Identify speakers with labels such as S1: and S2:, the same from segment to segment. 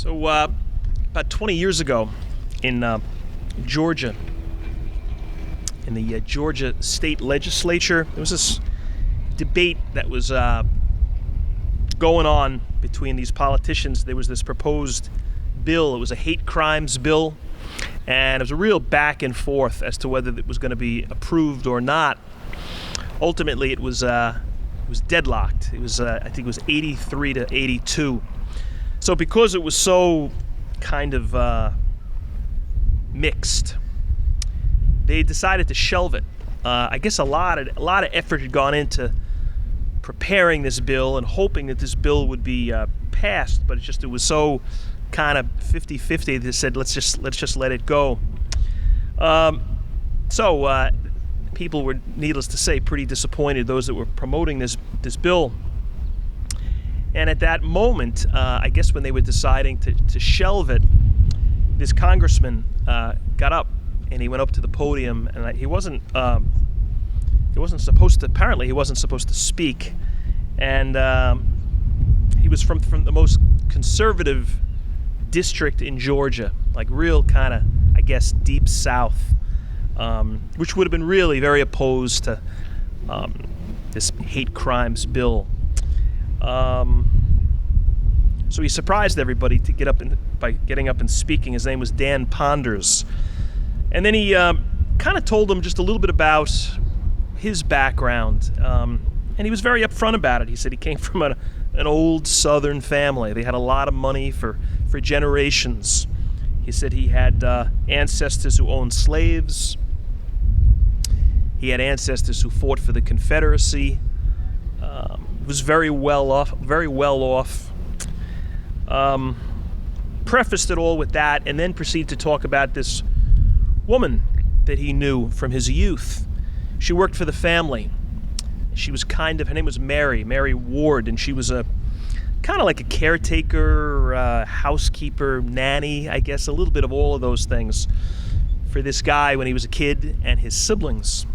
S1: So about 20 years ago in Georgia, in the Georgia state legislature, there was this debate that was going on between these politicians. There was this proposed bill. It was a hate crimes bill, and it was a real back and forth as to whether it was going to be approved or not. Ultimately, it was deadlocked. It was I think it was 83 to 82. So because it was so kind of mixed, they decided to shelve it. I guess a lot of effort had gone into preparing this bill and hoping that this bill would be passed, but it was so kind of 50-50. They said let's just let it go. So people were, needless to say, pretty disappointed, those that were promoting this bill. And at that moment, I guess when they were deciding to shelve it, this congressman got up and he went up to the podium, and he wasn't supposed to. Apparently, he wasn't supposed to speak, and he was from the most conservative district in Georgia, like real kind of, I guess, deep South, which would have been really very opposed to this hate crimes bill. So he surprised everybody to get up by getting up and speaking. His name was Dan Ponders. And then he kind of told them just a little bit about his background. And he was very upfront about it. He said he came from an old Southern family. They had a lot of money for generations. He said he had ancestors who owned slaves. He had ancestors who fought for the Confederacy. Was very well off. Prefaced it all with that, and then proceeded to talk about this woman that he knew from his youth. She worked for the family. She was her name was Mary Ward, and she was a kind of like a caretaker, housekeeper, nanny, I guess, a little bit of all of those things for this guy when he was a kid and his siblings.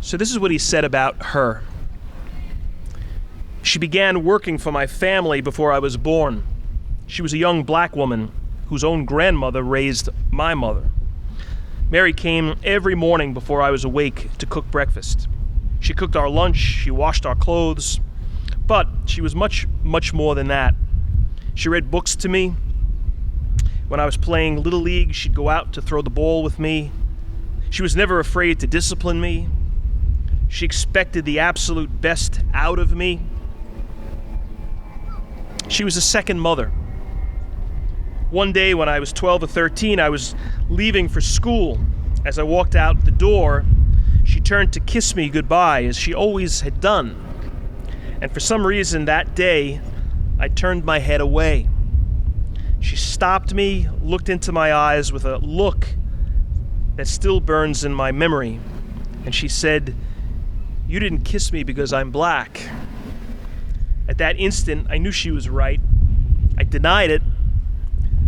S1: So this is what he said about her. She began working for my family before I was born. She was a young black woman whose own grandmother raised my mother. Mary came every morning before I was awake to cook breakfast. She cooked our lunch, she washed our clothes, but she was much, much more than that. She read books to me. When I was playing Little League, she'd go out to throw the ball with me. She was never afraid to discipline me. She expected the absolute best out of me. She was a second mother. One day when I was 12 or 13, I was leaving for school. As I walked out the door, she turned to kiss me goodbye, as she always had done. And for some reason that day, I turned my head away. She stopped me, looked into my eyes with a look that still burns in my memory, and she said, "You didn't kiss me because I'm black." At that instant, I knew she was right. I denied it,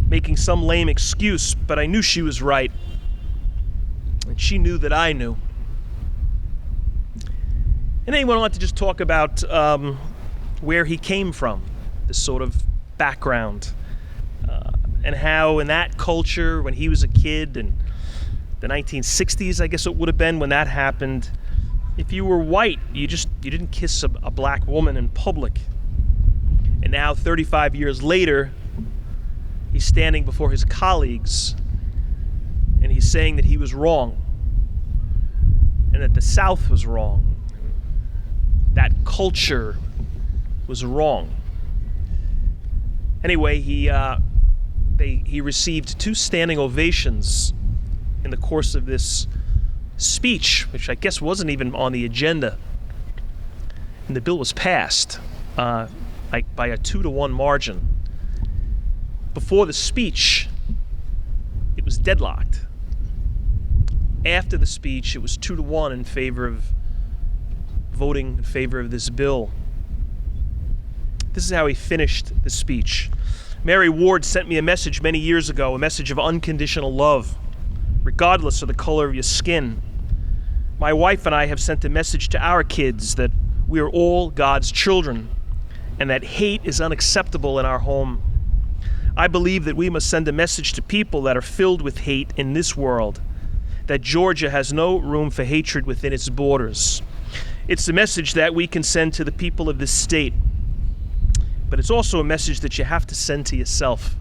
S1: making some lame excuse, but I knew she was right. And she knew that I knew. And then he went on to just talk about where he came from, this sort of background, and how in that culture, when he was a kid, in the 1960s, I guess it would have been when that happened, if you were white, you didn't kiss a black woman in public. And now, 35 years later, he's standing before his colleagues, and he's saying that he was wrong, and that the South was wrong, that culture was wrong. Anyway, he received 2 standing ovations in the course of this speech, which I guess wasn't even on the agenda, and the bill was passed by a 2-1 margin. Before the speech, it was deadlocked. After the speech, it was 2-1 in favor of voting in favor of this bill. This is how he finished the speech. Mary Ward sent me a message many years ago, a message of unconditional love, regardless of the color of your skin. My wife and I have sent a message to our kids that we are all God's children, and that hate is unacceptable in our home. I believe that we must send a message to people that are filled with hate in this world, that Georgia has no room for hatred within its borders. It's a message that we can send to the people of this state, but it's also a message that you have to send to yourself.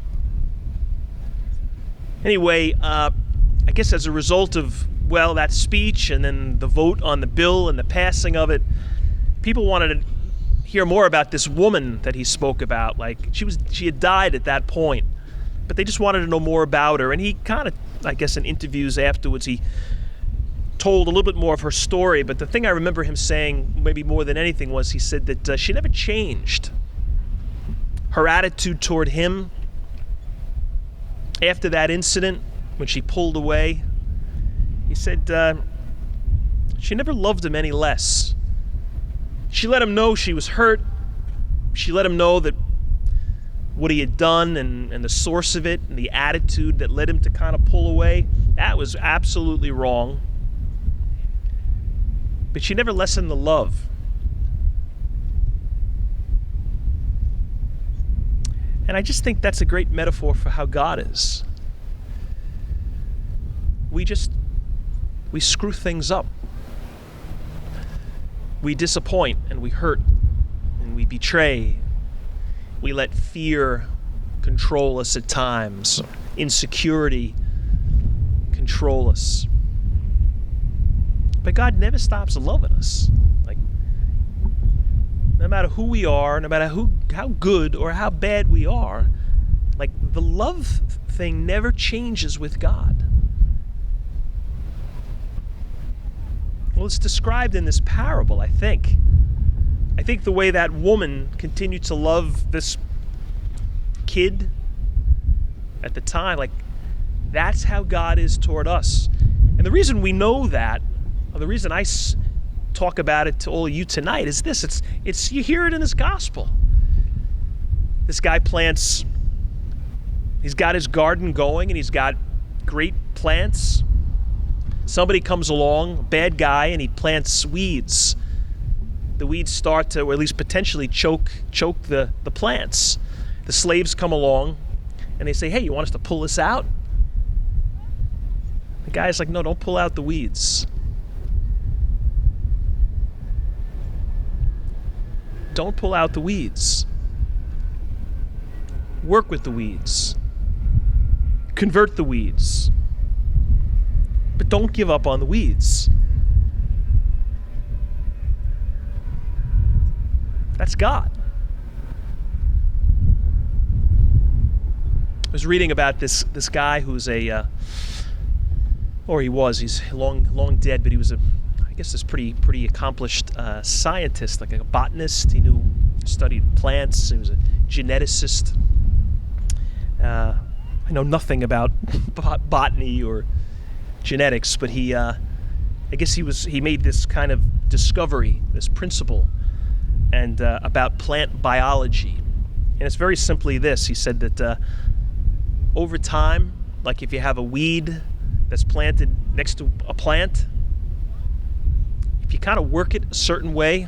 S1: Anyway, I guess as a result of, well, that speech and then the vote on the bill and the passing of it, people wanted to hear more about this woman that he spoke about. Like, she had died at that point, but they just wanted to know more about her. And he kind of, I guess in interviews afterwards, he told a little bit more of her story. But the thing I remember him saying, maybe more than anything, was he said that she never changed. Her attitude toward him after that incident, when she pulled away, he said she never loved him any less. She let him know she was hurt. She let him know that what he had done and the source of it and the attitude that led him to kind of pull away, that was absolutely wrong. But she never lessened the love. And I just think that's a great metaphor for how God is. We screw things up. We disappoint and we hurt and we betray. We let fear control us at times. Insecurity control us. But God never stops loving us. Like, no matter who we are, no matter how good or how bad we are, like, the love thing never changes with God. Well, it's described in this parable, I think. I think the way that woman continued to love this kid at the time, like, that's how God is toward us. And the reason we know that, or the reason I talk about it to all of you tonight, is this. It's you hear it in this gospel. This guy plants, he's got his garden going and he's got great plants. Somebody comes along, a bad guy, and he plants weeds. The weeds start to, or at least potentially, choke the plants. The slaves come along and they say, hey, you want us to pull this out? The guy's like, no, don't pull out the weeds. Don't pull out the weeds. Work with the weeds. Convert the weeds. But don't give up on the weeds. That's God. I was reading about this guy who's he's long dead, but he was this pretty accomplished scientist, like a botanist. He studied plants. He was a geneticist. I know nothing about botany or genetics, but he made this kind of discovery, this principle, and about plant biology. And it's very simply this. He said that over time, like if you have a weed that's planted next to a plant, if you kind of work it a certain way,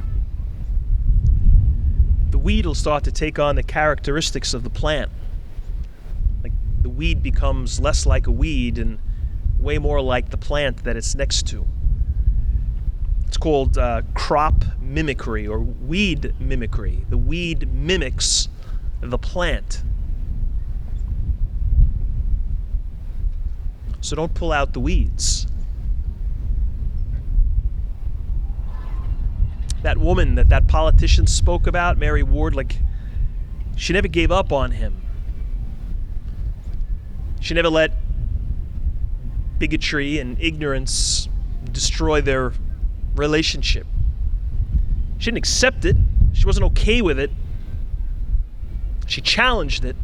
S1: the weed will start to take on the characteristics of the plant. Like, the weed becomes less like a weed and way more like the plant that it's next to. It's called crop mimicry or weed mimicry. The weed mimics the plant. So don't pull out the weeds. That woman that politician spoke about, Mary Ward, like, she never gave up on him. She never let bigotry and ignorance destroy their relationship. She didn't accept it. She wasn't okay with it. She challenged it,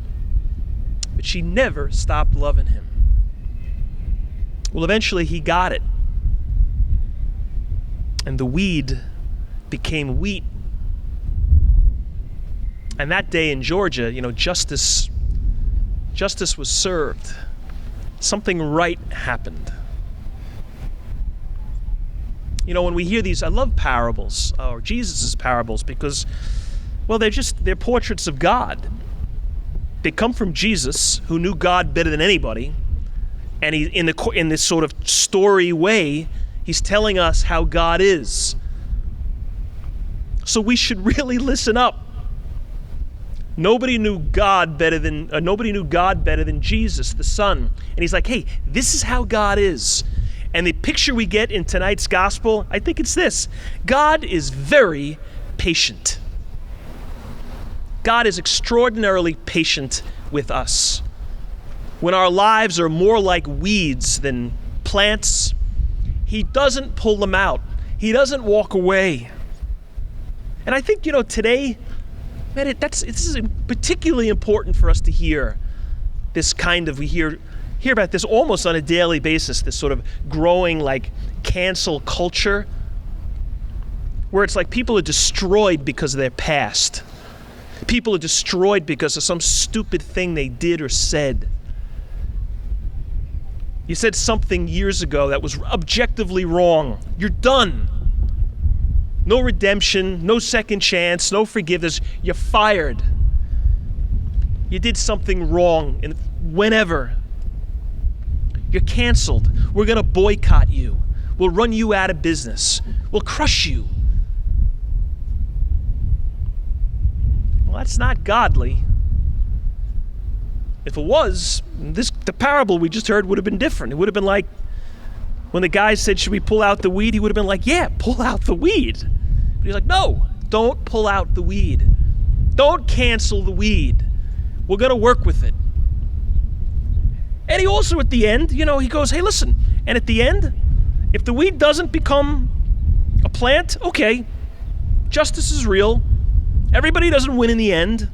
S1: but she never stopped loving him. Well, eventually he got it. And the weed became wheat. And that day in Georgia, justice was served. Something right happened. When we hear these, I love parables, or Jesus' parables, because, well, they're portraits of God. They come from Jesus, who knew God better than anybody, and he, in this sort of story way, he's telling us how God is. So we should really listen up. Nobody knew God better than Jesus, the Son. And he's like, hey, this is how God is. And the picture we get in tonight's gospel, I think it's this. God is very patient. God is extraordinarily patient with us. When our lives are more like weeds than plants, he doesn't pull them out. He doesn't walk away. And I think, today, man, this is particularly important for us to hear this we hear about this almost on a daily basis, this sort of growing like cancel culture, where it's like people are destroyed because of their past. People are destroyed because of some stupid thing they did or said. You said something years ago that was objectively wrong. You're done. No redemption, no second chance, no forgiveness. You're fired. You did something wrong, and whenever. You're canceled. We're going to boycott you. We'll run you out of business. We'll crush you. Well, that's not godly. If it was, the parable we just heard would have been different. It would have been like when the guy said, should we pull out the weed? He would have been like, yeah, pull out the weed. But he's like, no, don't pull out the weed. Don't cancel the weed. We're going to work with it. And he also, at the end, he goes, hey, listen, and at the end, if the weed doesn't become a plant, okay, justice is real. Everybody doesn't win in the end.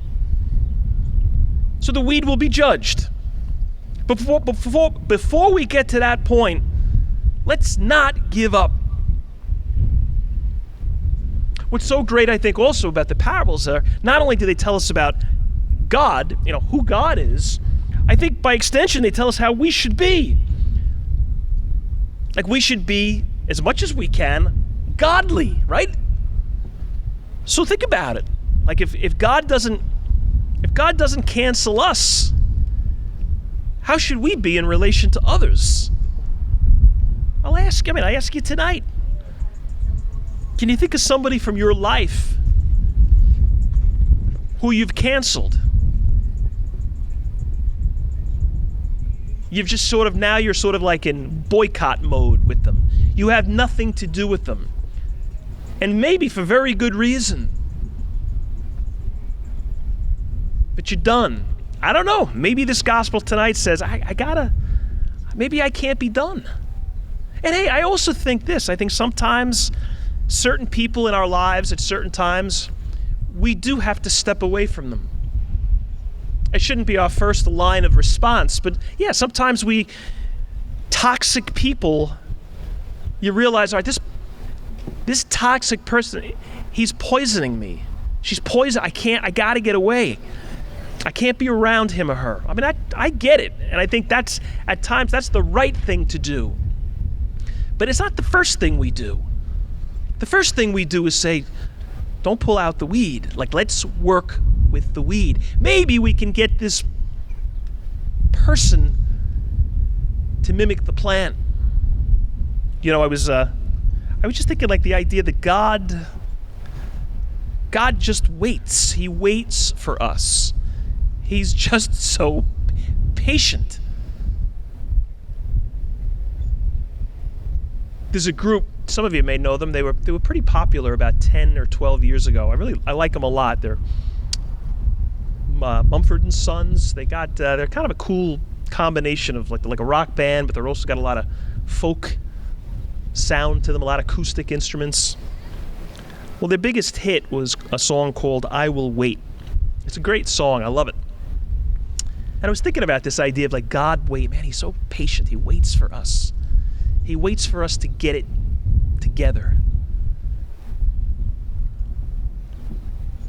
S1: So the weed will be judged. But before we get to that point, let's not give up. What's so great, I think, also about the parables are, not only do they tell us about God, who God is, I think by extension they tell us how we should be. Like we should be, as much as we can, godly, right? So think about it. Like if God doesn't cancel us, how should we be in relation to others? I ask you tonight. Can you think of somebody from your life who you've canceled? You've just you're sort of like in boycott mode with them. You have nothing to do with them. And maybe for very good reason. But you're done. I don't know. Maybe this gospel tonight says, maybe I can't be done. And hey, I also think this. I think sometimes certain people in our lives at certain times, we do have to step away from them. It shouldn't be our first line of response, but yeah, sometimes toxic people, you realize, all right, this toxic person, he's poisoning me. She's poison. I gotta get away. I can't be around him or her. I get it, and I think at times that's the right thing to do. But it's not the first thing we do. The first thing we do is say, don't pull out the weed. Like, let's work with the weed. Maybe we can get this person to mimic the plant. I was just thinking like the idea that God just waits. He waits for us. He's just so patient. There's a group, some of you may know them. They were pretty popular about 10 or 12 years ago. I like them a lot. They're Mumford & Sons. They're kind of a cool combination of like a rock band, but they're also got a lot of folk sound to them, a lot of acoustic instruments. Well, their biggest hit was a song called I Will Wait. It's a great song. I love it. And I was thinking about this idea of like God wait. Man, he's so patient. He waits for us. He waits for us to get it together.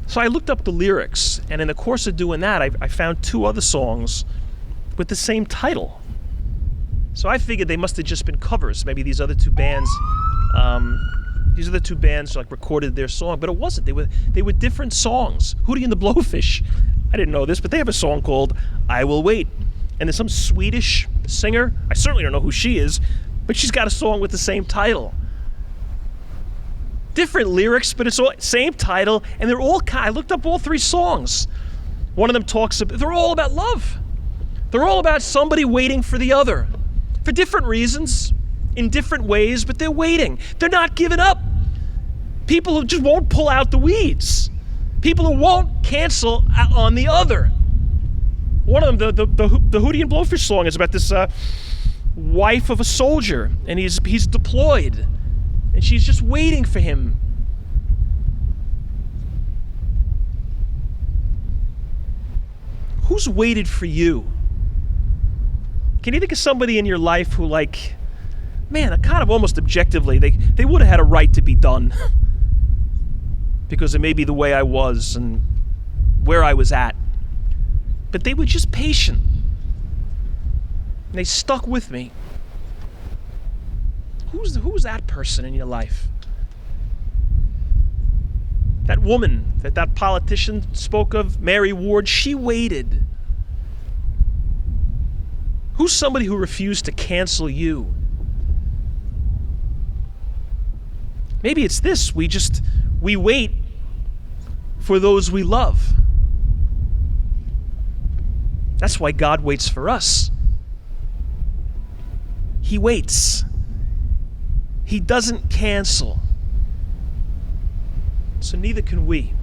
S1: So I looked up the lyrics, and in the course of doing that, I found two other songs with the same title. So I figured they must have just been covers. Maybe these other two bands like recorded their song, but it wasn't. They were different songs. Hootie and the Blowfish I didn't know this, but they have a song called I Will Wait. And there's some Swedish singer, I certainly don't know who she is, but she's got a song with the same title. Different lyrics, but it's all same title, and they're all I looked up all three songs. One of them talks about, they're all about love. They're all about somebody waiting for the other. For different reasons, in different ways, but they're waiting. They're not giving up. People who just won't pull out the weeds. People who won't cancel on the other. One of them, the Hootie and Blowfish song, is about this wife of a soldier, and he's deployed, and she's just waiting for him. Who's waited for you? Can you think of somebody in your life who, like, man, kind of almost objectively, they would have had a right to be done because of maybe the way I was and where I was at. But they were just patient. And they stuck with me. Who's that person in your life? That woman that politician spoke of, Mary Ward, she waited. Who's somebody who refused to cancel you? Maybe it's this, we wait for those we love. That's why God waits for us. He waits. He doesn't cancel. So neither can we.